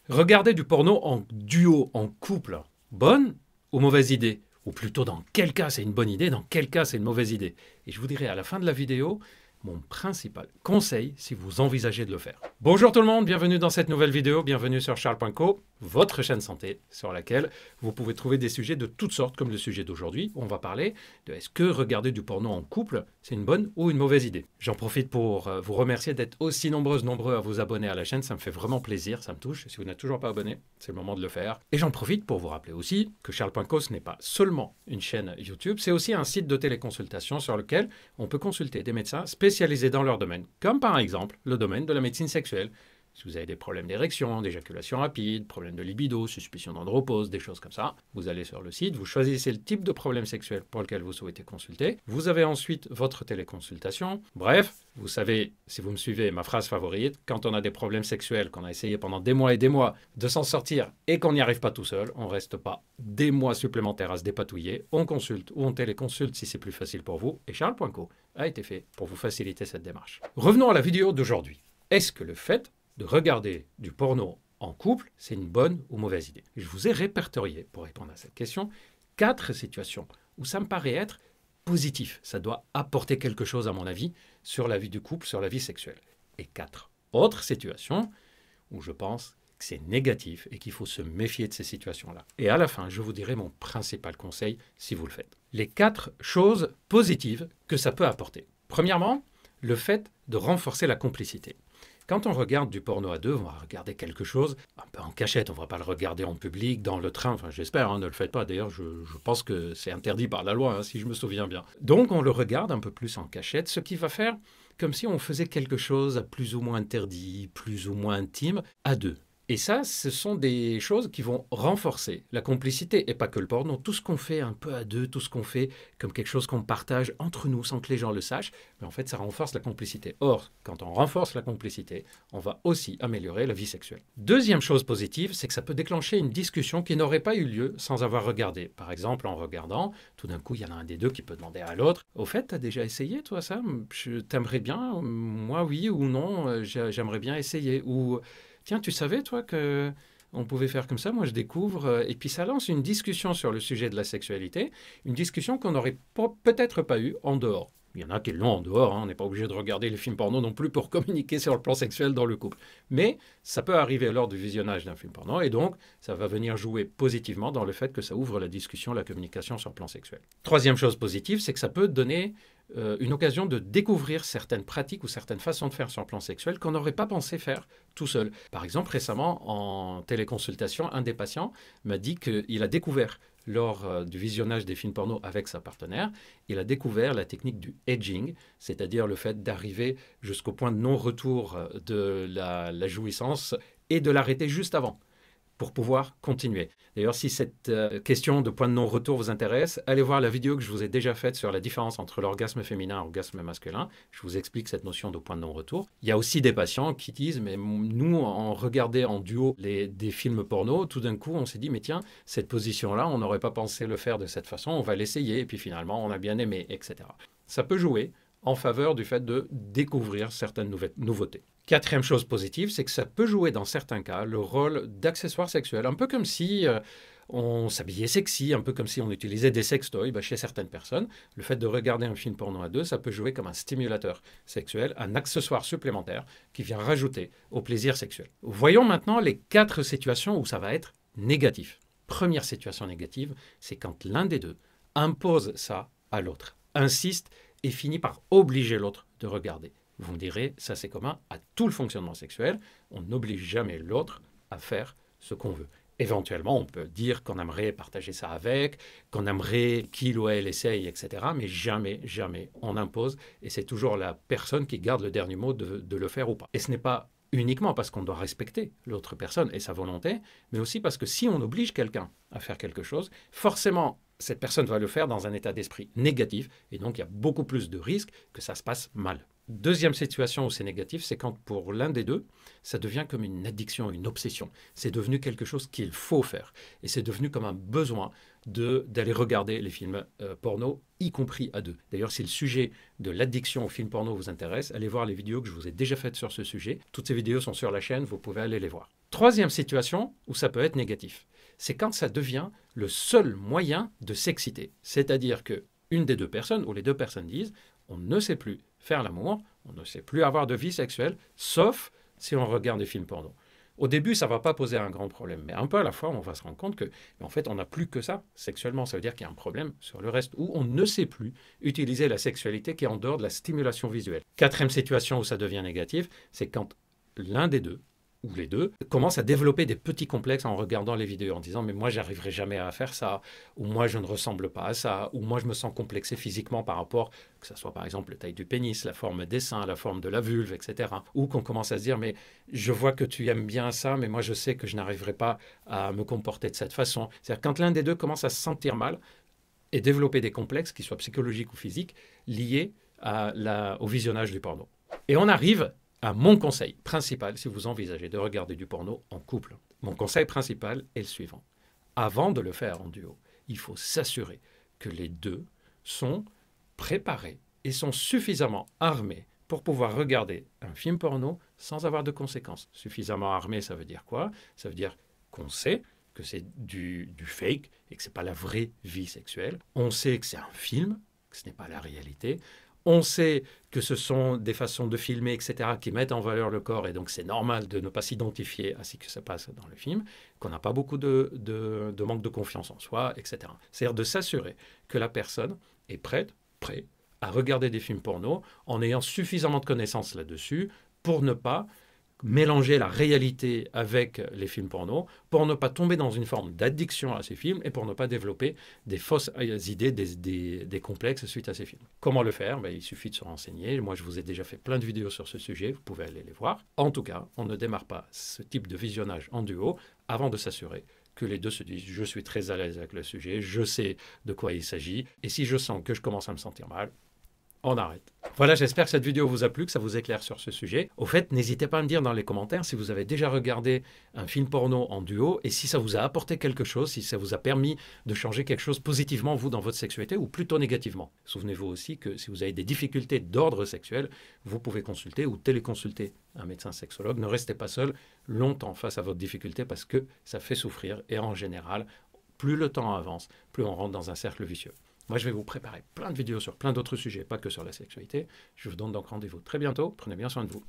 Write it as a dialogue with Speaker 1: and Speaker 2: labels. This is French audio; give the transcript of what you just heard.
Speaker 1: Regarder du porno en duo, en couple, bonne ou mauvaise idée? Ou plutôt, dans quel cas c'est une bonne idée, dans quel cas c'est une mauvaise idée? Et je vous dirai à la fin de la vidéo mon principal conseil si vous envisagez de le faire. Bonjour tout le monde, bienvenue dans cette nouvelle vidéo, bienvenue sur Charles.co, votre chaîne santé sur laquelle vous pouvez trouver des sujets de toutes sortes, comme le sujet d'aujourd'hui où on va parler de est-ce que regarder du porno en couple, c'est une bonne ou une mauvaise idée. J'en profite pour vous remercier d'être aussi nombreux à vous abonner à la chaîne, ça me fait vraiment plaisir, ça me touche. Si vous n'êtes toujours pas abonné, c'est le moment de le faire. Et j'en profite pour vous rappeler aussi que Charles.co, ce n'est pas seulement une chaîne YouTube, c'est aussi un site de téléconsultation sur lequel on peut consulter des médecins spécialisés dans leur domaine, comme par exemple le domaine de la médecine sexuelle. Si vous avez des problèmes d'érection, d'éjaculation rapide, problèmes de libido, suspicion d'andropause, des choses comme ça, vous allez sur le site, vous choisissez le type de problème sexuel pour lequel vous souhaitez consulter. Vous avez ensuite votre téléconsultation. Bref, vous savez, si vous me suivez, ma phrase favorite, quand on a des problèmes sexuels, qu'on a essayé pendant des mois et des mois de s'en sortir et qu'on n'y arrive pas tout seul, on ne reste pas des mois supplémentaires à se dépatouiller, on consulte ou on téléconsulte si c'est plus facile pour vous. Et Charles.co a été fait pour vous faciliter cette démarche. Revenons à la vidéo d'aujourd'hui. Est-ce que le fait de regarder du porno en couple, c'est une bonne ou mauvaise idée? Je vous ai répertorié, pour répondre à cette question, 4 situations où ça me paraît être positif. Ça doit apporter quelque chose, à mon avis, sur la vie du couple, sur la vie sexuelle. Et 4 autres situations où je pense que c'est négatif et qu'il faut se méfier de ces situations-là. Et à la fin, je vous dirai mon principal conseil si vous le faites. Les 4 choses positives que ça peut apporter. Premièrement, le fait de renforcer la complicité. Quand on regarde du porno à deux, on va regarder quelque chose un peu en cachette. On ne va pas le regarder en public, dans le train. Enfin, j'espère, ne le faites pas. D'ailleurs, je pense que c'est interdit par la loi, si je me souviens bien. Donc, on le regarde un peu plus en cachette, ce qui va faire comme si on faisait quelque chose à plus ou moins interdit, plus ou moins intime, à deux. Et ça, ce sont des choses qui vont renforcer la complicité. Et pas que le porno, tout ce qu'on fait un peu à deux, tout ce qu'on fait comme quelque chose qu'on partage entre nous sans que les gens le sachent, mais en fait, ça renforce la complicité. Or, quand on renforce la complicité, on va aussi améliorer la vie sexuelle. Deuxième chose positive, c'est que ça peut déclencher une discussion qui n'aurait pas eu lieu sans avoir regardé. Par exemple, en regardant, tout d'un coup, il y en a un des deux qui peut demander à l'autre, « Au fait, t'as déjà essayé, toi, ça? T'aimerais bien? Moi, oui ou non, j'aimerais bien essayer. » Ou tiens, tu savais, toi, qu'on pouvait faire comme ça? Moi, je découvre. Et puis, ça lance une discussion sur le sujet de la sexualité, une discussion qu'on n'aurait peut-être pas eue en dehors. Il y en a qui l'ont en dehors, on n'est pas obligé de regarder les films porno non plus pour communiquer sur le plan sexuel dans le couple. Mais ça peut arriver lors du visionnage d'un film porno, et donc ça va venir jouer positivement dans le fait que ça ouvre la discussion, la communication sur le plan sexuel. Troisième chose positive, c'est que ça peut donner une occasion de découvrir certaines pratiques ou certaines façons de faire sur le plan sexuel qu'on n'aurait pas pensé faire tout seul. Par exemple, récemment, en téléconsultation, un des patients m'a dit qu'il a découvert, lors du visionnage des films porno avec sa partenaire, il a découvert la technique du edging, c'est-à-dire le fait d'arriver jusqu'au point de non-retour de la jouissance et de l'arrêter juste avant, pour pouvoir continuer. D'ailleurs, si cette question de point de non-retour vous intéresse, allez voir la vidéo que je vous ai déjà faite sur la différence entre l'orgasme féminin et l'orgasme masculin. Je vous explique cette notion de point de non-retour. Il y a aussi des patients qui disent, mais nous, on regardait en duo des films porno, tout d'un coup, on s'est dit, mais tiens, cette position-là, on n'aurait pas pensé le faire de cette façon, on va l'essayer, et puis finalement, on a bien aimé, etc. Ça peut jouer en faveur du fait de découvrir certaines nouveautés. Quatrième chose positive, c'est que ça peut jouer dans certains cas le rôle d'accessoire sexuel, un peu comme si on s'habillait sexy, un peu comme si on utilisait des sextoys. Chez certaines personnes, le fait de regarder un film porno à deux, ça peut jouer comme un stimulateur sexuel, un accessoire supplémentaire qui vient rajouter au plaisir sexuel. Voyons maintenant les 4 situations où ça va être négatif. Première situation négative, c'est quand l'un des deux impose ça à l'autre, insiste et finit par obliger l'autre de regarder. Vous me direz, ça c'est commun à tout le fonctionnement sexuel, on n'oblige jamais l'autre à faire ce qu'on veut. Éventuellement, on peut dire qu'on aimerait partager ça avec, qu'on aimerait qu'il ou elle essaye, etc. Mais jamais, jamais on impose, et c'est toujours la personne qui garde le dernier mot de le faire ou pas. Et ce n'est pas uniquement parce qu'on doit respecter l'autre personne et sa volonté, mais aussi parce que si on oblige quelqu'un à faire quelque chose, forcément, cette personne va le faire dans un état d'esprit négatif, et donc il y a beaucoup plus de risques que ça se passe mal. Deuxième situation où c'est négatif, c'est quand pour l'un des deux, ça devient comme une addiction, une obsession. C'est devenu quelque chose qu'il faut faire. Et c'est devenu comme un besoin d'aller regarder les films porno, y compris à deux. D'ailleurs, si le sujet de l'addiction aux films porno vous intéresse, allez voir les vidéos que je vous ai déjà faites sur ce sujet. Toutes ces vidéos sont sur la chaîne, vous pouvez aller les voir. Troisième situation où ça peut être négatif, c'est quand ça devient le seul moyen de s'exciter. C'est-à-dire qu'une des deux personnes ou les deux personnes disent on ne sait plus faire l'amour, on ne sait plus avoir de vie sexuelle, sauf si on regarde des films porno. Au début, ça ne va pas poser un grand problème, mais un peu à la fois, on va se rendre compte que, en fait, on n'a plus que ça sexuellement. Ça veut dire qu'il y a un problème sur le reste, où on ne sait plus utiliser la sexualité qui est en dehors de la stimulation visuelle. Quatrième situation où ça devient négatif, c'est quand l'un des deux, ou les deux, commencent à développer des petits complexes en regardant les vidéos, en disant « mais moi, j'arriverai jamais à faire ça », ou « moi, je ne ressemble pas à ça », ou « moi, je me sens complexé physiquement par rapport, que ce soit par exemple la taille du pénis, la forme des seins, la forme de la vulve, etc. » Ou qu'on commence à se dire « mais je vois que tu aimes bien ça, mais moi, je sais que je n'arriverai pas à me comporter de cette façon ». C'est-à-dire quand l'un des deux commence à se sentir mal et développer des complexes, qu'ils soient psychologiques ou physiques, liés au visionnage du porno. Et on arrive à mon conseil principal si vous envisagez de regarder du porno en couple. Mon conseil principal est le suivant. Avant de le faire en duo, il faut s'assurer que les deux sont préparés et sont suffisamment armés pour pouvoir regarder un film porno sans avoir de conséquences. Suffisamment armés, ça veut dire quoi? Ça veut dire qu'on sait que c'est du fake et que ce n'est pas la vraie vie sexuelle. On sait que c'est un film, que ce n'est pas la réalité. On sait que ce sont des façons de filmer, etc., qui mettent en valeur le corps, et donc c'est normal de ne pas s'identifier à ce qui se passe dans le film, qu'on n'a pas beaucoup de manque de confiance en soi, etc. C'est-à-dire de s'assurer que la personne est prêt à regarder des films porno en ayant suffisamment de connaissances là-dessus pour ne pas mélanger la réalité avec les films porno, pour ne pas tomber dans une forme d'addiction à ces films et pour ne pas développer des fausses idées, des complexes suite à ces films. Comment le faire? Il suffit de se renseigner. Moi, je vous ai déjà fait plein de vidéos sur ce sujet, vous pouvez aller les voir. En tout cas, on ne démarre pas ce type de visionnage en duo avant de s'assurer que les deux se disent « je suis très à l'aise avec le sujet, je sais de quoi il s'agit, et si je sens que je commence à me sentir mal, on arrête ». Voilà, j'espère que cette vidéo vous a plu, que ça vous éclaire sur ce sujet. Au fait, n'hésitez pas à me dire dans les commentaires si vous avez déjà regardé un film porno en duo et si ça vous a apporté quelque chose, si ça vous a permis de changer quelque chose positivement, vous, dans votre sexualité, ou plutôt négativement. Souvenez-vous aussi que si vous avez des difficultés d'ordre sexuel, vous pouvez consulter ou téléconsulter un médecin sexologue. Ne restez pas seul longtemps face à votre difficulté parce que ça fait souffrir et en général, plus le temps avance, plus on rentre dans un cercle vicieux. Moi, je vais vous préparer plein de vidéos sur plein d'autres sujets, pas que sur la sexualité. Je vous donne donc rendez-vous très bientôt. Prenez bien soin de vous.